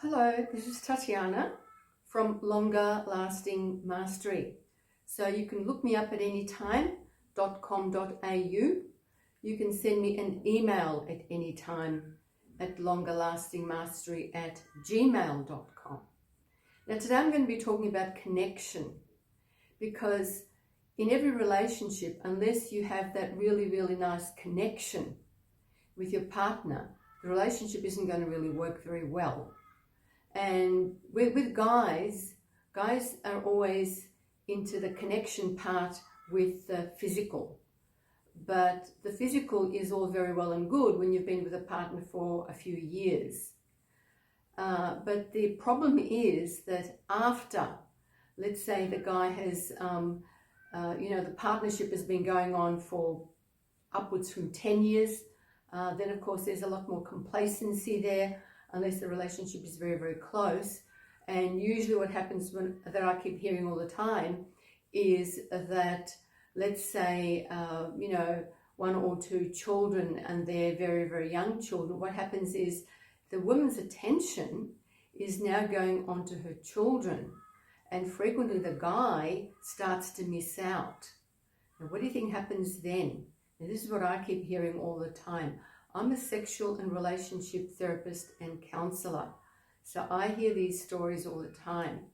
Hello, this is Tatiana from Longer Lasting Mastery. So you can look me up at any time.com.au. You can send me an email at any time at longerlastingmastery@gmail.com. Now today I'm going to be talking about connection, because in every relationship, unless you have that really nice connection with your partner, the relationship isn't going to really work very well. And with guys are always into the connection part with the physical. But the physical is all very well and good when you've been with a partner for a few years. But the problem is that after, let's say the guy has, the partnership has been going on for upwards from 10 years, then of course there's a lot more complacency there, unless the relationship is very close. And usually what happens that I keep hearing all the time is that, let's say, one or two children, and they're very young children, what happens is the woman's attention is now going on to her children, and frequently the guy starts to miss out. Now, what do you think happens then? Now, this is what I keep hearing all the time. I'm a sexual and relationship therapist and counselor, so I hear these stories all the time.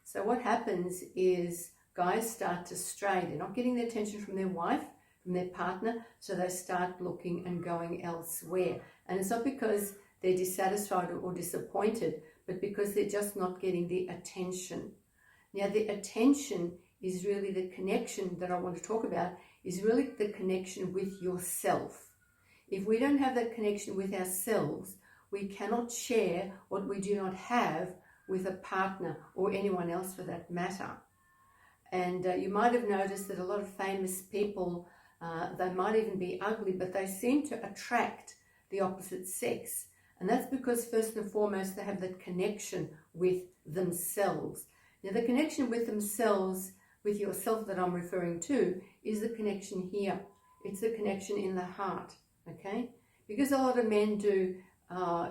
So what happens is guys start to stray. They're not getting the attention from their wife, from their partner, so they start looking and going elsewhere. And it's not because they're dissatisfied or disappointed, but because they're just not getting the attention. Now, the attention is really the connection that I want to talk about, is really the connection with yourself. If we don't have that connection with ourselves, we cannot share what we do not have with a partner or anyone else for that matter. And you might have noticed that a lot of famous people, they might even be ugly, but they seem to attract the opposite sex. And that's because first and foremost, they have that connection with themselves. Now, the connection with themselves, with yourself that I'm referring to, is the connection here. It's the connection in the heart. Okay, because a lot of men do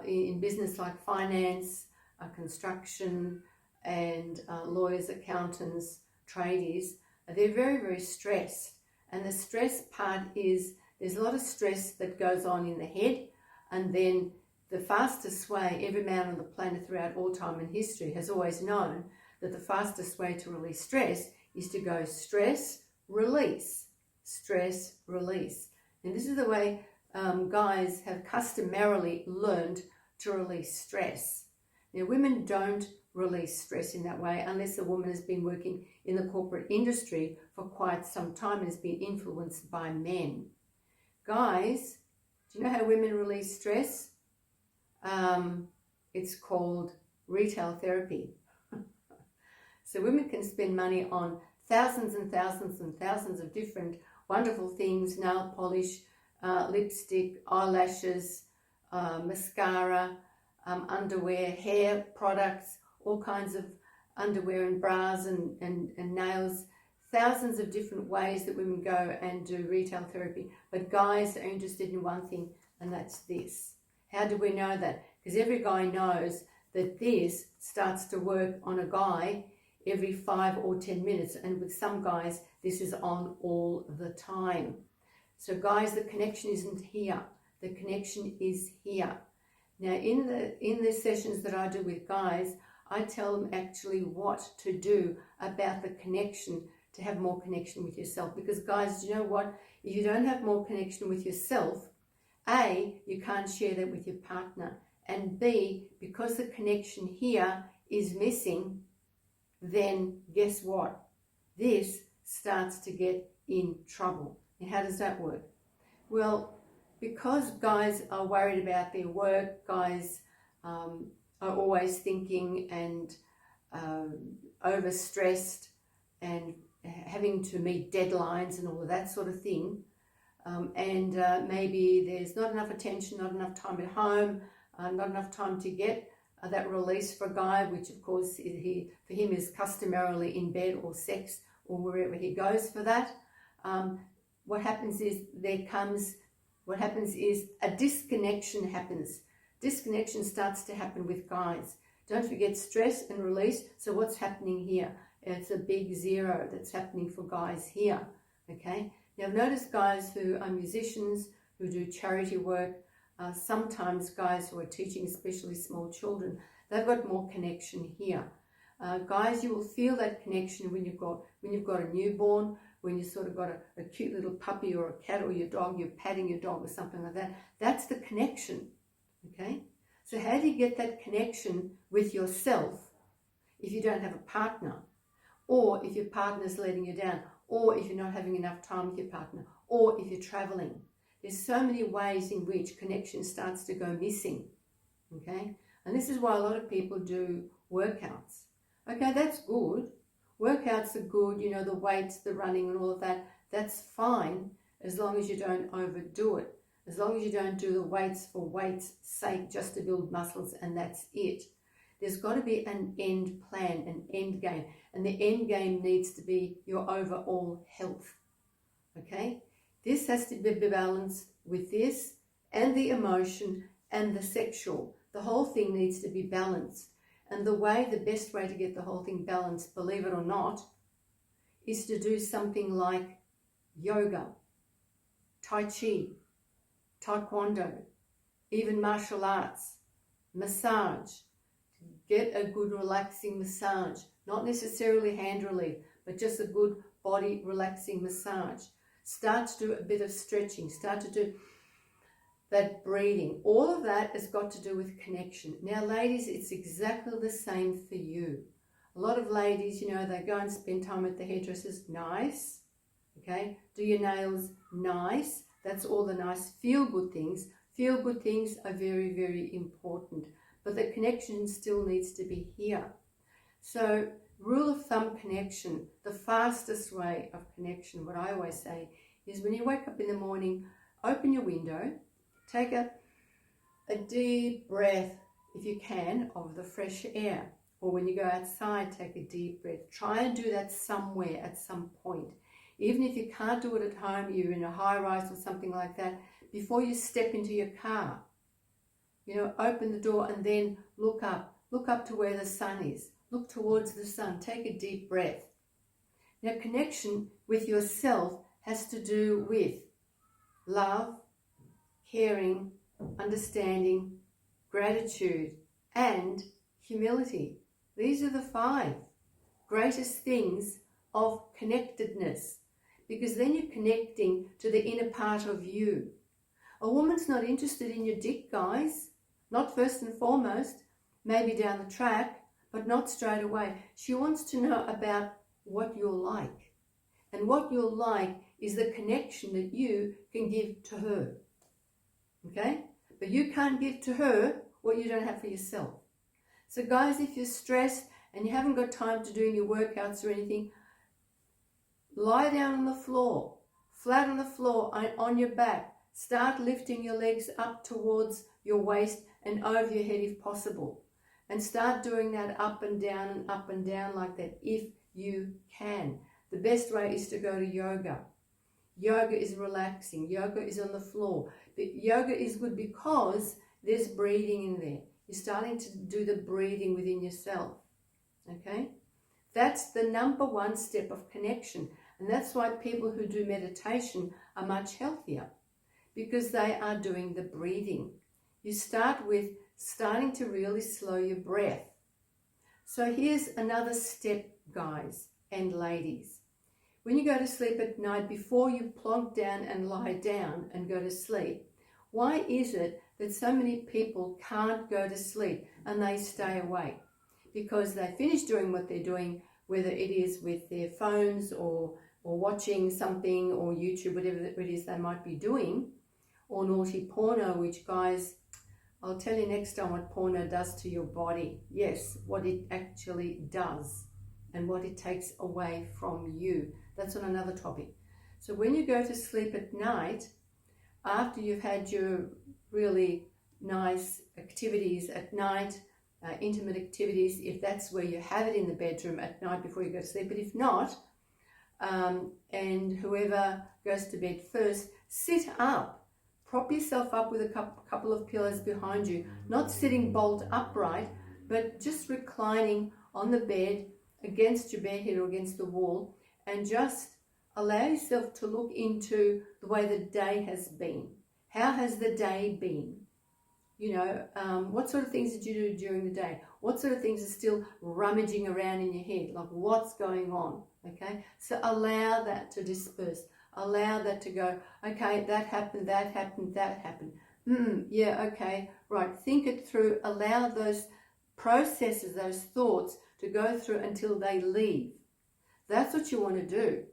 in business like finance, construction, and lawyers, accountants, tradies, they're very stressed. And the stress part is there's a lot of stress that goes on in the head, and then the fastest way, every man on the planet throughout all time and history has always known that the fastest way to release stress is to go stress, release, stress, release. And this is the way guys have customarily learned to release stress. Now, women don't release stress in that way unless a woman has been working in the corporate industry for quite some time and has been influenced by men. Guys, do you know how women release stress? It's called retail therapy. So women can spend money on thousands and thousands of different wonderful things: nail polish, lipstick, eyelashes, mascara, underwear, hair products, all kinds of underwear and bras and nails, thousands of different ways that women go and do retail therapy. But guys are interested in one thing, and that's this. How do we know that? Because every guy knows that this starts to work on a guy every 5 or 10 minutes, and with some guys this is on all the time. So guys, the connection isn't here. The connection is here. Now, in the sessions that I do with guys, I tell them actually what to do about the connection, to have more connection with yourself. Because guys, do you know what? If you don't have more connection with yourself, A, you can't share that with your partner. And B, because the connection here is missing, then guess what? This starts to get in trouble. And how does that work? Well, because guys are worried about their work, guys are always thinking and overstressed and having to meet deadlines and all of that sort of thing. And maybe there's not enough attention, not enough time at home, not enough time to get that release for a guy, which of course for him is customarily in bed or sex or wherever he goes for that. What happens is a disconnection happens. disconnection starts to happen with guys. Don't forget stress and release. So what's happening here? It's a big 0 that's happening for guys here, okay? Now, I've noticed guys who are musicians, who do charity work, sometimes guys who are teaching, especially small children, they've got more connection here. Guys, you will feel that connection when you've got a newborn, when you sort of got a cute little puppy or a cat or your dog, you're patting your dog or something like that. That's the connection, okay? So how do you get that connection with yourself if you don't have a partner, or if your partner's letting you down, or if you're not having enough time with your partner, or if you're traveling? There's so many ways in which connection starts to go missing, okay? And this is why a lot of people do workouts. Okay, that's good. Workouts are good, you know, the weights, the running and all of that, that's fine as long as you don't overdo it. As long as you don't do the weights for weights' sake just to build muscles and that's it. There's got to be an end plan, an end game. And the end game needs to be your overall health, okay? This has to be balanced with this and the emotion and the sexual. The whole thing needs to be balanced. And the best way to get the whole thing balanced, believe it or not, is to do something like yoga, tai chi, taekwondo, even martial arts, massage. Get a good relaxing massage, not necessarily hand relief, but just a good body relaxing massage. Start to do a bit of stretching, start to do that breathing. All of that has got to do with connection. Now, ladies, it's exactly the same for you. A lot of ladies, you know, they go and spend time at the hairdressers, nice, okay? Do your nails, nice. That's all the nice feel-good things. Feel-good things are very, very important, but the connection still needs to be here. So, rule of thumb connection, the fastest way of connection, what I always say, is when you wake up in the morning, open your window, take a deep breath, if you can, of the fresh air. Or when you go outside, take a deep breath. Try and do that somewhere at some point. Even if you can't do it at home, you're in a high-rise or something like that, before you step into your car, you know, open the door and then look up. Look up to where the sun is. Look towards the sun. Take a deep breath. Now, connection with yourself has to do with love, caring, understanding, gratitude, and humility. These are the 5 greatest things of connectedness, because then you're connecting to the inner part of you. A woman's not interested in your dick, guys. Not first and foremost, maybe down the track, but not straight away. She wants to know about what you're like. And what you're like is the connection that you can give to her. Okay? But you can't give to her what you don't have for yourself. So guys, if you're stressed and you haven't got time to do your workouts or anything, lie down on the floor, flat on the floor, on your back. Start lifting your legs up towards your waist and over your head if possible. And start doing that up and down like that if you can. The best way is to go to yoga. Yoga is relaxing. Yoga is on the floor. But yoga is good because there's breathing in there. You're starting to do the breathing within yourself. Okay? That's the number 1 step of connection. And that's why people who do meditation are much healthier, because they are doing the breathing. You start with starting to really slow your breath. So here's another step, guys and ladies. When you go to sleep at night, before you plonk down and lie down and go to sleep, why is it that so many people can't go to sleep and they stay awake? Because they finish doing what they're doing, whether it is with their phones or watching something or YouTube, whatever it is they might be doing, or naughty porno, which, guys, I'll tell you next time what porno does to your body. Yes, what it actually does and what it takes away from you. That's on another topic. So when you go to sleep at night, after you've had your really nice activities at night, intimate activities, if that's where you have it in the bedroom at night before you go to sleep, but if not, and whoever goes to bed first, sit up Prop yourself up with a couple of pillows behind you, not sitting bolt upright, but just reclining on the bed against your bed head or against the wall, and just allow yourself to look into the way the day has been. How has the day been? You know, what sort of things did you do during the day? What sort of things are still rummaging around in your head? Like, what's going on? Okay, so allow that to disperse. Allow that to go, okay, that happened, that happened, that happened. Yeah, okay, right. Think it through. Allow those processes, those thoughts to go through until they leave. That's what you want to do.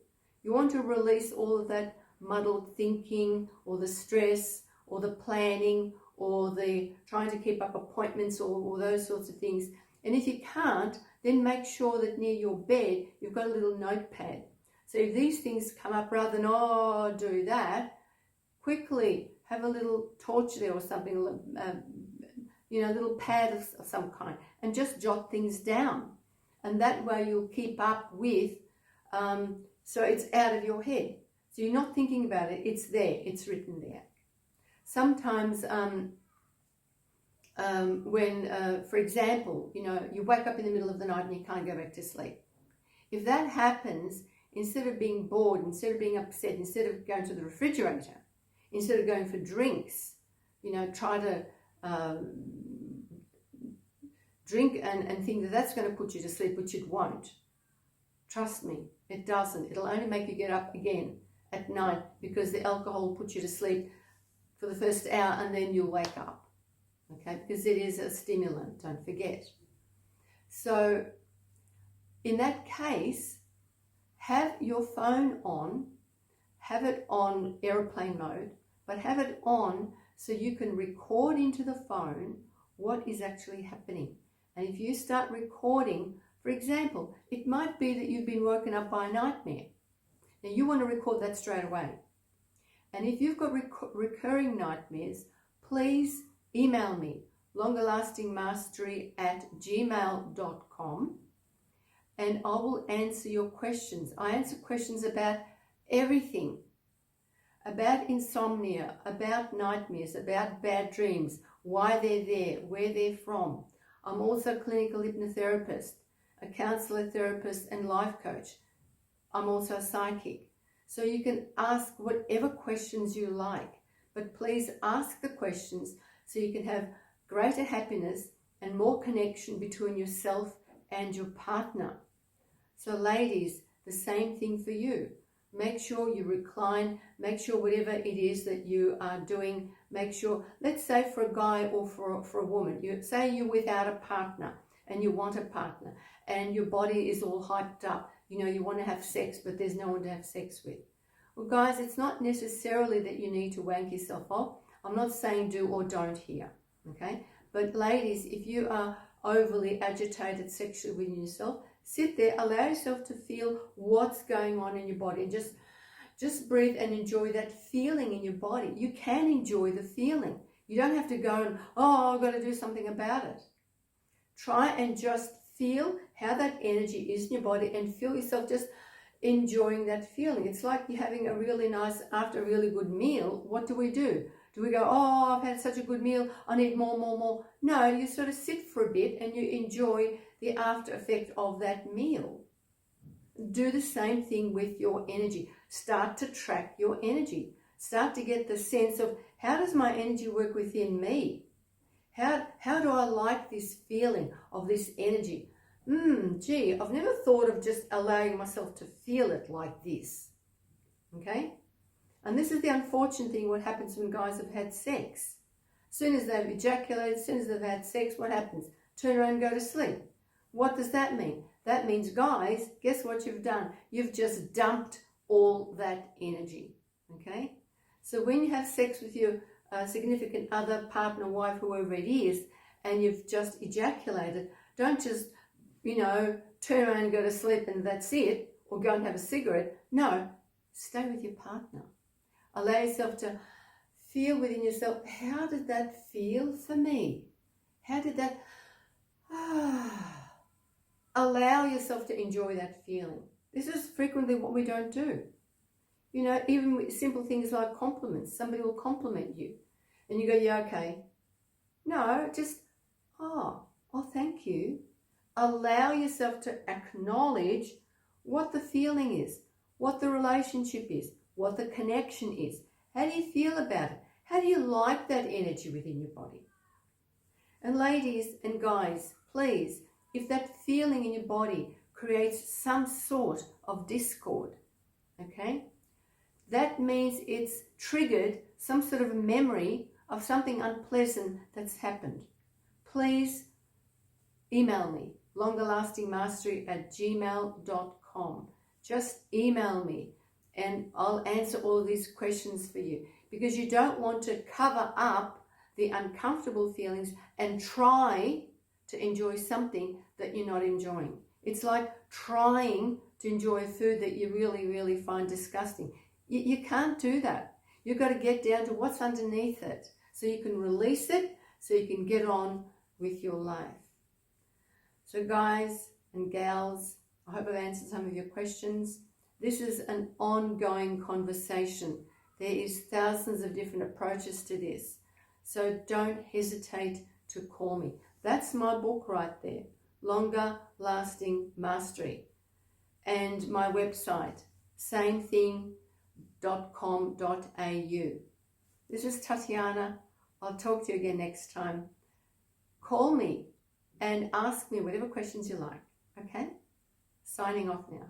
You want to release all of that muddled thinking or the stress or the planning or the trying to keep up appointments or those sorts of things. And if you can't, then make sure that near your bed you've got a little notepad. So if these things come up, rather than, oh, do that, quickly have a little torch there or something, you know, a little pad of some kind, and just jot things down. And that way you'll keep up with, so it's out of your head. So you're not thinking about it, it's there, it's written there. Sometimes when, for example, you know, you wake up in the middle of the night and you can't go back to sleep. If that happens, instead of being bored, instead of being upset, instead of going to the refrigerator, instead of going for drinks, you know, try to drink and think that that's going to put you to sleep, which it won't. Trust me, it doesn't. It'll only make you get up again at night because the alcohol will put you to sleep for the first hour and then you'll wake up, okay? Because it is a stimulant, don't forget. So in that case, have your phone on, have it on airplane mode, but have it on so you can record into the phone what is actually happening. And if you start recording, for example, it might be that you've been woken up by a nightmare. Now you want to record that straight away. And if you've got recurring nightmares, please email me, longerlastingmastery@gmail.com, and I will answer your questions. I answer questions about everything, about insomnia, about nightmares, about bad dreams, why they're there, where they're from. I'm also a clinical hypnotherapist, a counselor, therapist, and life coach. I'm also a psychic. So you can ask whatever questions you like, but please ask the questions so you can have greater happiness and more connection between yourself and your partner. So ladies, the same thing for you. Make sure you recline, make sure whatever it is that you are doing, make sure, let's say for a guy or for a woman, say you're without a partner and you want a partner and your body is all hyped up, you know, you want to have sex but there's no one to have sex with. Well guys, it's not necessarily that you need to wank yourself off. I'm not saying do or don't here, okay? But ladies, if you are overly agitated sexually within yourself, sit there, allow yourself to feel what's going on in your body, and just breathe and enjoy that feeling in your body. You can enjoy the feeling. You don't have to go and, oh, I've got to do something about it. Try and just feel how that energy is in your body and feel yourself just enjoying that feeling. It's like you're having a really nice, after a really good meal, what do? Do we go, oh, I've had such a good meal, I need more? No, you sort of sit for a bit and you enjoy the after effect of that meal. Do the same thing with your energy. Start to track your energy. Start to get the sense of, how does my energy work within me? How do I like this feeling of this energy? Gee, I've never thought of just allowing myself to feel it like this. Okay? And this is the unfortunate thing, what happens when guys have had sex. As soon as they've ejaculated, as soon as they've had sex, what happens? Turn around and go to sleep. What does that mean? That means, guys, guess what you've done? You've just dumped all that energy, okay? So when you have sex with your significant other, partner, wife, whoever it is, and you've just ejaculated, don't just, you know, turn around and go to sleep and that's it, or go and have a cigarette. No, stay with your partner. Allow yourself to feel within yourself, how did that feel for me? How did that... Allow yourself to enjoy that feeling. This is frequently what we don't do. You know, even with simple things like compliments. Somebody will compliment you and you go, yeah, okay. No, just, oh, thank you. Allow yourself to acknowledge what the feeling is, what the relationship is, what the connection is. How do you feel about it? How do you like that energy within your body? And ladies and guys, please, if that feeling in your body creates some sort of discord, okay, that means it's triggered some sort of memory of something unpleasant that's happened. Please email me, longerlastingmastery@gmail.com. Just email me and I'll answer all these questions for you, because you don't want to cover up the uncomfortable feelings and try to enjoy something that you're not enjoying. It's like trying to enjoy food that you really, really find disgusting. You can't do that. You've got to get down to what's underneath it so you can release it, so you can get on with your life. So guys and gals, I hope I've answered some of your questions. This is an ongoing conversation. There is thousands of different approaches to this. So don't hesitate to call me. That's my book right there, Longer Lasting Mastery. And my website, samething.com.au. This is Tatiana. I'll talk to you again next time. Call me and ask me whatever questions you like, okay? Signing off now.